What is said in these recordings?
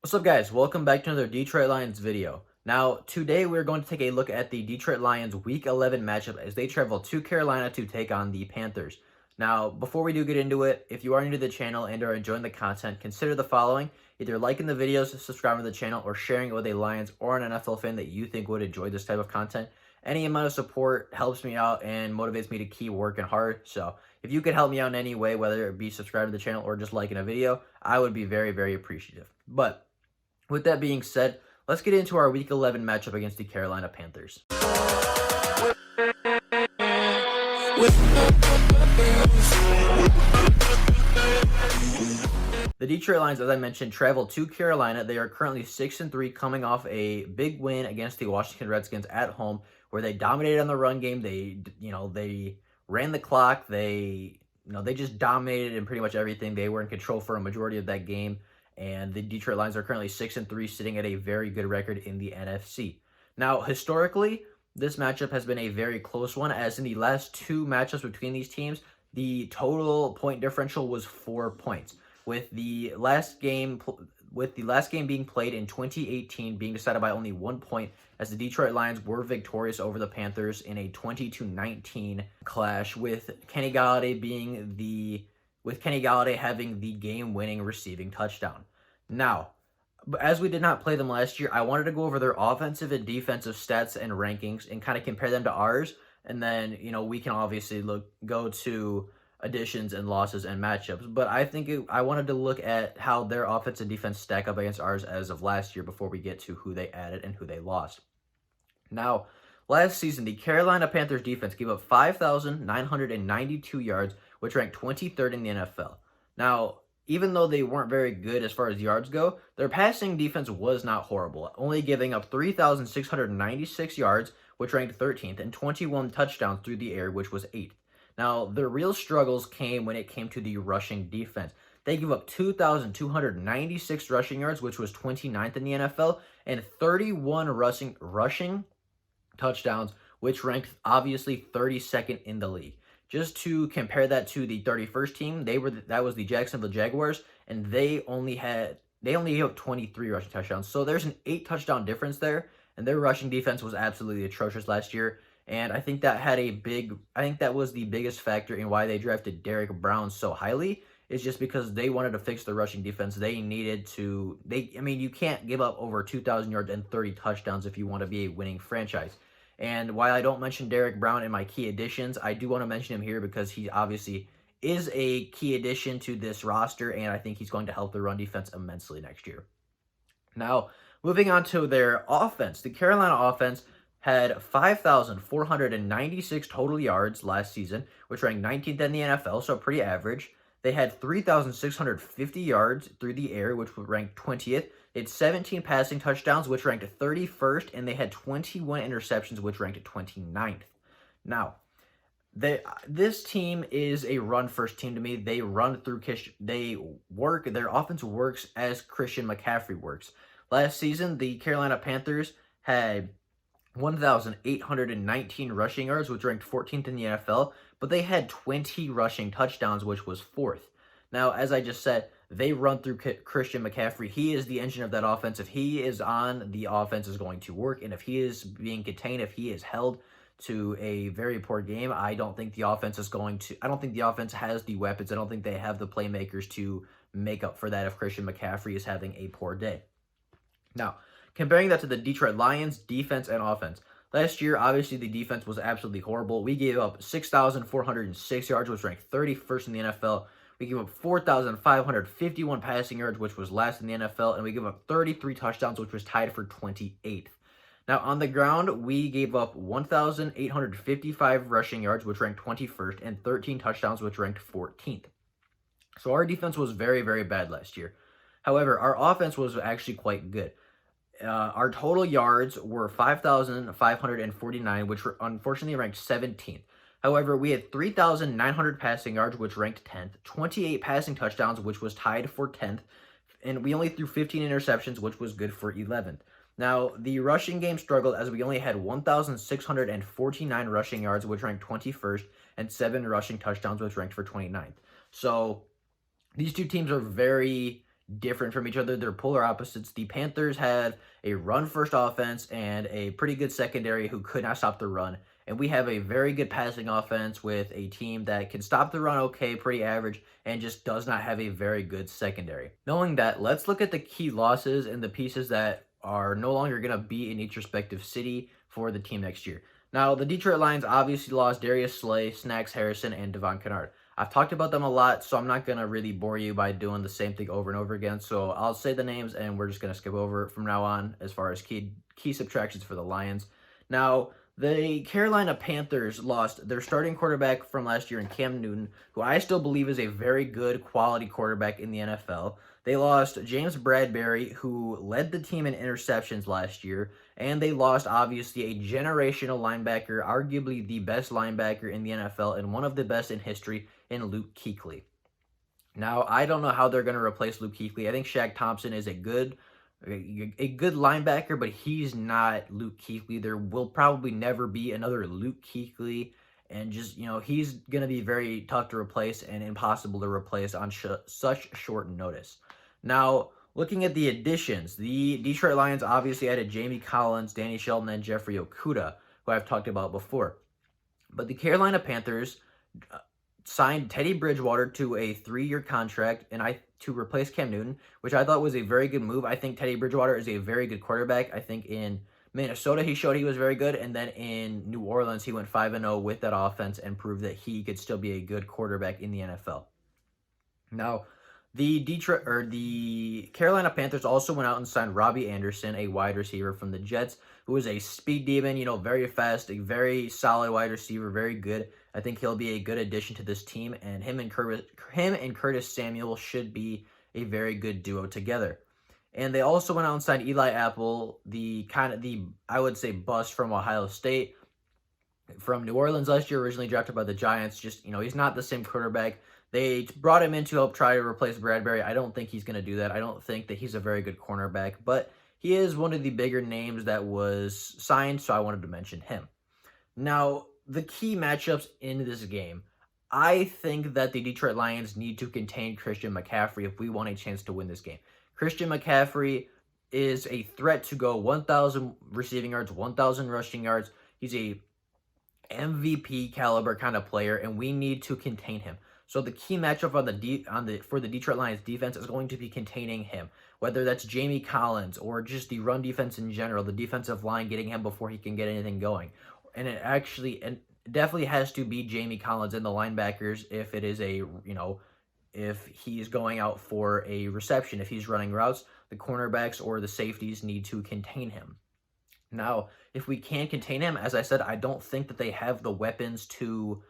What's up, guys? Welcome back to another Detroit Lions video. Now, today we're going to take a look at the Detroit Lions Week 11 matchup as they travel to Carolina to take on the Panthers. Now, before we do get into it, if you are new to the channel and are enjoying the content, consider the following: either liking the videos, subscribing to the channel, or sharing it with a Lions or an NFL fan that you think would enjoy this type of content. Any amount of support helps me out and motivates me to keep working hard. So, if you could help me out in any way, whether it be subscribing to the channel or just liking a video, I would be very, very appreciative. But with that being said, let's get into our Week 11 matchup against the Carolina Panthers. The Detroit Lions, as I mentioned, travel to Carolina. They are currently 6-3, coming off a big win against the Washington Redskins at home, where they dominated on the run game. They ran the clock. They just dominated in pretty much everything. They were in control for a majority of that game. And the Detroit Lions are currently 6-3, sitting at a very good record in the NFC. Now, historically, this matchup has been a very close one, as in the last two matchups between these teams, the total point differential was 4 points, with the last game being played in 2018 being decided by only 1 point, as the Detroit Lions were victorious over the Panthers in a 20-19 clash, with Kenny Galladay having the game-winning receiving touchdown. Now, as we did not play them last year, I wanted to go over their offensive and defensive stats and rankings and kind of compare them to ours. And then, we can obviously go to additions and losses and matchups. But I wanted to look at how their offense and defense stack up against ours as of last year before we get to who they added and who they lost. Now, last season, the Carolina Panthers defense gave up 5,992 yards, which ranked 23rd in the NFL. Now, even though they weren't very good as far as yards go, their passing defense was not horrible, only giving up 3,696 yards, which ranked 13th, and 21 touchdowns through the air, which was 8th. Now, their real struggles came when it came to the rushing defense. They gave up 2,296 rushing yards, which was 29th in the NFL, and 31 rushing touchdowns, which ranked obviously 32nd in the league. Just to compare that to the 31st team, that was the Jacksonville Jaguars, and they only gave up 23 rushing touchdowns. So there's an 8 touchdown difference there, and their rushing defense was absolutely atrocious last year. And I think that was the biggest factor in why they drafted Derrick Brown so highly, is just because they wanted to fix the rushing defense. They needed to, you can't give up over 2,000 yards and 30 touchdowns if you want to be a winning franchise. And while I don't mention Derrick Brown in my key additions, I do want to mention him here because he obviously is a key addition to this roster, and I think he's going to help the run defense immensely next year. Now, moving on to their offense. The Carolina offense had 5,496 total yards last season, which ranked 19th in the NFL, so pretty average. They had 3,650 yards through the air, which ranked 20th. They had 17 passing touchdowns, which ranked 31st, and they had 21 interceptions, which ranked 29th. Now, this team is a run-first team to me. They run through their offense works as Christian McCaffrey works. Last season, the Carolina Panthers had 1,819 rushing yards, which ranked 14th in the NFL, but they had 20 rushing touchdowns, which was 4th. Now, as I just said, they run through Christian McCaffrey. He is the engine of that offense. If he is on, the offense is going to work, and if he is being contained, if he is held to a very poor game, I don't think the offense has the weapons. I don't think they have the playmakers to make up for that if Christian McCaffrey is having a poor day. Now, comparing that to the Detroit Lions defense and offense. Last year, obviously, the defense was absolutely horrible. We gave up 6,406 yards, which ranked 31st in the NFL. We gave up 4,551 passing yards, which was last in the NFL. And we gave up 33 touchdowns, which was tied for 28th. Now, on the ground, we gave up 1,855 rushing yards, which ranked 21st, and 13 touchdowns, which ranked 14th. So our defense was very, very bad last year. However, our offense was actually quite good. Our total yards were 5,549, which were unfortunately ranked 17th. However, we had 3,900 passing yards, which ranked 10th, 28 passing touchdowns, which was tied for 10th, and we only threw 15 interceptions, which was good for 11th. Now, the rushing game struggled as we only had 1,649 rushing yards, which ranked 21st, and 7 rushing touchdowns, which ranked for 29th. So these two teams are very different from each other. They're polar opposites. The Panthers had a run-first offense and a pretty good secondary who could not stop the run. And we have a very good passing offense with a team that can stop the run okay, pretty average, and just does not have a very good secondary. Knowing that, let's look at the key losses and the pieces that are no longer going to be in each respective city for the team next year. Now, the Detroit Lions obviously lost Darius Slay, Snacks Harrison, and Devon Kennard. I've talked about them a lot, so I'm not going to really bore you by doing the same thing over and over again. So I'll say the names, and we're just going to skip over it from now on as far as key subtractions for the Lions. Now, the Carolina Panthers lost their starting quarterback from last year in Cam Newton, who I still believe is a very good quality quarterback in the NFL. They lost James Bradbury, who led the team in interceptions last year, and they lost, obviously, a generational linebacker, arguably the best linebacker in the NFL and one of the best in history, in Luke Kuechly. Now, I don't know how they're going to replace Luke Kuechly. I think Shaq Thompson is a good linebacker, but he's not Luke Kuechly. There will probably never be another Luke Kuechly, and just, he's going to be very tough to replace and impossible to replace on such short notice. Now, looking at the additions, the Detroit Lions obviously added Jamie Collins, Danny Shelton, and Jeffrey Okudah, who I've talked about before. But the Carolina Panthers signed Teddy Bridgewater to a 3-year contract to replace Cam Newton, which I thought was a very good move. I think Teddy Bridgewater is a very good quarterback. I think in Minnesota he showed he was very good, and then in New Orleans he went 5-0 with that offense and proved that he could still be a good quarterback in the NFL. Now, the Carolina Panthers also went out and signed Robbie Anderson, a wide receiver from the Jets, who is a speed demon, very fast, a very solid wide receiver, very good. I think he'll be a good addition to this team, and him and Curtis Samuel should be a very good duo together. And they also went out and signed Eli Apple, I would say, bust from Ohio State, from New Orleans last year, originally drafted by the Giants. Just, he's not the same quarterback. They brought him in to help try to replace Bradbury. I don't think he's going to do that. I don't think that he's a very good cornerback, but he is one of the bigger names that was signed, so I wanted to mention him. Now, the key matchups in this game, I think that the Detroit Lions need to contain Christian McCaffrey if we want a chance to win this game. Christian McCaffrey is a threat to go 1,000 receiving yards, 1,000 rushing yards. He's a MVP caliber kind of player, and we need to contain him. So the key matchup for the Detroit Lions defense is going to be containing him, whether that's Jamie Collins or just the run defense in general, the defensive line getting him before he can get anything going. And it definitely has to be Jamie Collins and the linebackers if it is if he's going out for a reception. If he's running routes, the cornerbacks or the safeties need to contain him. Now, if we can't contain him, as I said, I don't think that they have the weapons to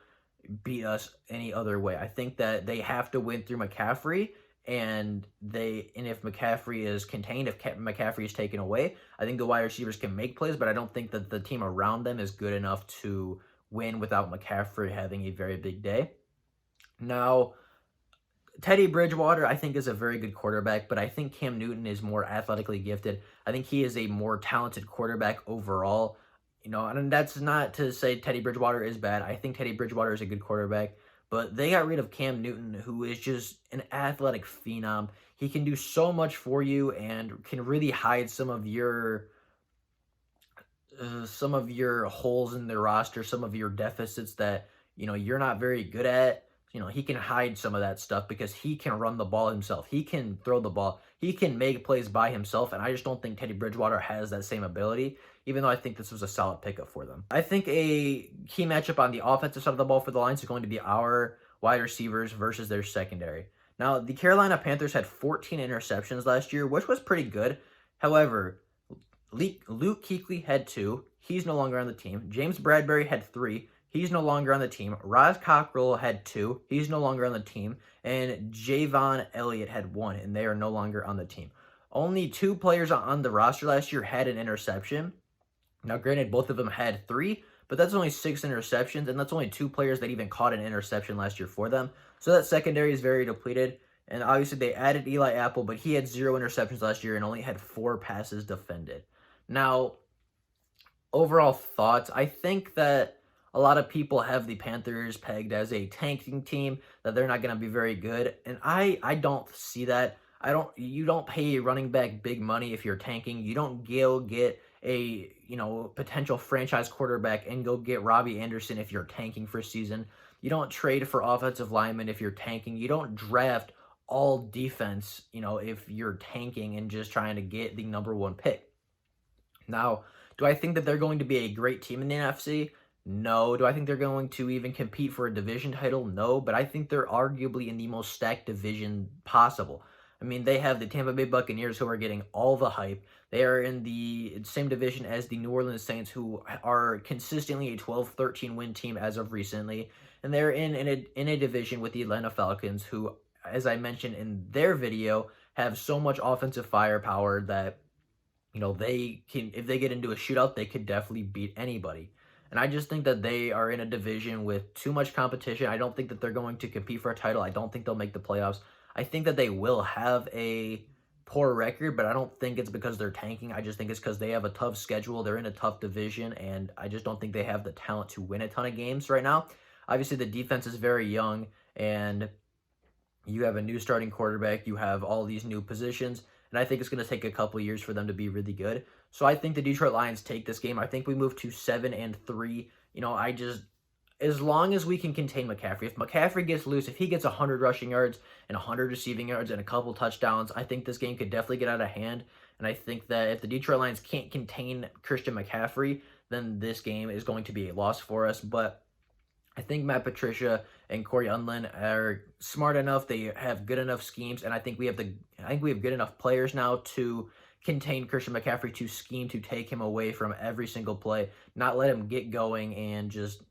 beat us any other way. I think that they have to win through McCaffrey, and if McCaffrey is contained, if McCaffrey is taken away, I think the wide receivers can make plays, but I don't think that the team around them is good enough to win without McCaffrey having a very big day. Now, Teddy Bridgewater, I think, is a very good quarterback, but I think Cam Newton is more athletically gifted. I think he is a more talented quarterback overall. And that's not to say Teddy Bridgewater is bad. I think Teddy Bridgewater is a good quarterback, but they got rid of Cam Newton, who is just an athletic phenom. He can do so much for you and can really hide some of your holes in the roster, some of your deficits that, you're not very good at. He can hide some of that stuff because he can run the ball himself. He can throw the ball. He can make plays by himself, and I just don't think Teddy Bridgewater has that same ability, even though I think this was a solid pickup for them. I think a key matchup on the offensive side of the ball for the Lions is going to be our wide receivers versus their secondary. Now, the Carolina Panthers had 14 interceptions last year, which was pretty good. However, Luke Kuechly had 2. He's no longer on the team. James Bradbury had 3. He's no longer on the team. Roz Cockrell had 2. He's no longer on the team. And Javon Elliott had 1, and they are no longer on the team. Only 2 players on the roster last year had an interception. Now, granted, both of them had 3, but that's only 6 interceptions, and that's only 2 players that even caught an interception last year for them. So that secondary is very depleted. And obviously, they added Eli Apple, but he had 0 interceptions last year and only had 4 passes defended. Now, overall thoughts, I think that a lot of people have the Panthers pegged as a tanking team, that they're not going to be very good. And I don't see that. you don't pay a running back big money if you're tanking. You don't go get a, potential franchise quarterback and go get Robbie Anderson if you're tanking for a season. You don't trade for offensive linemen if you're tanking. You don't draft all defense, if you're tanking and just trying to get the number one pick. Now, do I think that they're going to be a great team in the NFC? No. Do I think they're going to even compete for a division title? No. But I think they're arguably in the most stacked division possible. I mean, they have the Tampa Bay Buccaneers, who are getting all the hype. They are in the same division as the New Orleans Saints, who are consistently a 12-13 win team as of recently. And they're in a division with the Atlanta Falcons, who, as I mentioned in their video, have so much offensive firepower that they can, if they get into a shootout, they could definitely beat anybody. And I just think that they are in a division with too much competition. I don't think that they're going to compete for a title. I don't think they'll make the playoffs. I think that they will have a poor record, but I don't think it's because they're tanking. I just think it's because they have a tough schedule. They're in a tough division, and I just don't think they have the talent to win a ton of games right now. Obviously, the defense is very young, and you have a new starting quarterback. You have all these new positions. And I think it's going to take a couple years for them to be really good. So I think the Detroit Lions take this game. I think we move to 7-3. As long as we can contain McCaffrey. If McCaffrey gets loose, if he gets 100 rushing yards and 100 receiving yards and a couple touchdowns, I think this game could definitely get out of hand. And I think that if the Detroit Lions can't contain Christian McCaffrey, then this game is going to be a loss for us. But I think Matt Patricia and Corey Unlin are smart enough. They have good enough schemes, and I think we have good enough players now to contain Christian McCaffrey, to scheme to take him away from every single play, not let him get going, and just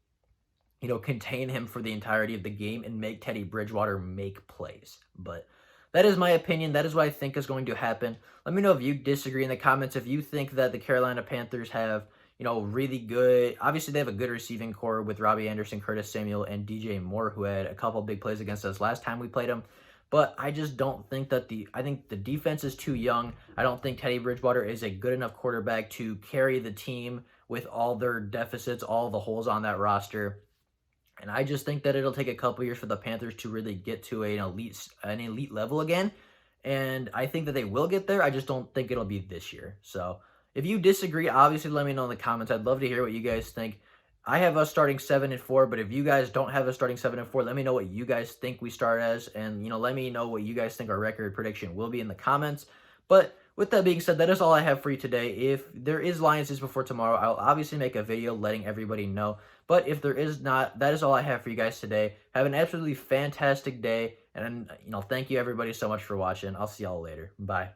contain him for the entirety of the game and make Teddy Bridgewater make plays. But that is my opinion. That is what I think is going to happen. Let me know if you disagree in the comments. If you think that the Carolina Panthers have really good. Obviously, they have a good receiving core with Robbie Anderson, Curtis Samuel, and DJ Moore, who had a couple big plays against us last time we played them. But I just don't think that I think the defense is too young. I don't think Teddy Bridgewater is a good enough quarterback to carry the team with all their deficits, all the holes on that roster. And I just think that it'll take a couple years for the Panthers to really get to an elite level again. And I think that they will get there. I just don't think it'll be this year. So if you disagree, obviously let me know in the comments. I'd love to hear what you guys think. I have us starting 7-4, but if you guys don't have us starting 7-4, let me know what you guys think we start as, and let me know what you guys think our record prediction will be in the comments. But with that being said, that is all I have for you today. If there is Lions before tomorrow, I'll obviously make a video letting everybody know. But if there is not, that is all I have for you guys today. Have an absolutely fantastic day, and thank you everybody so much for watching. I'll see y'all later. Bye.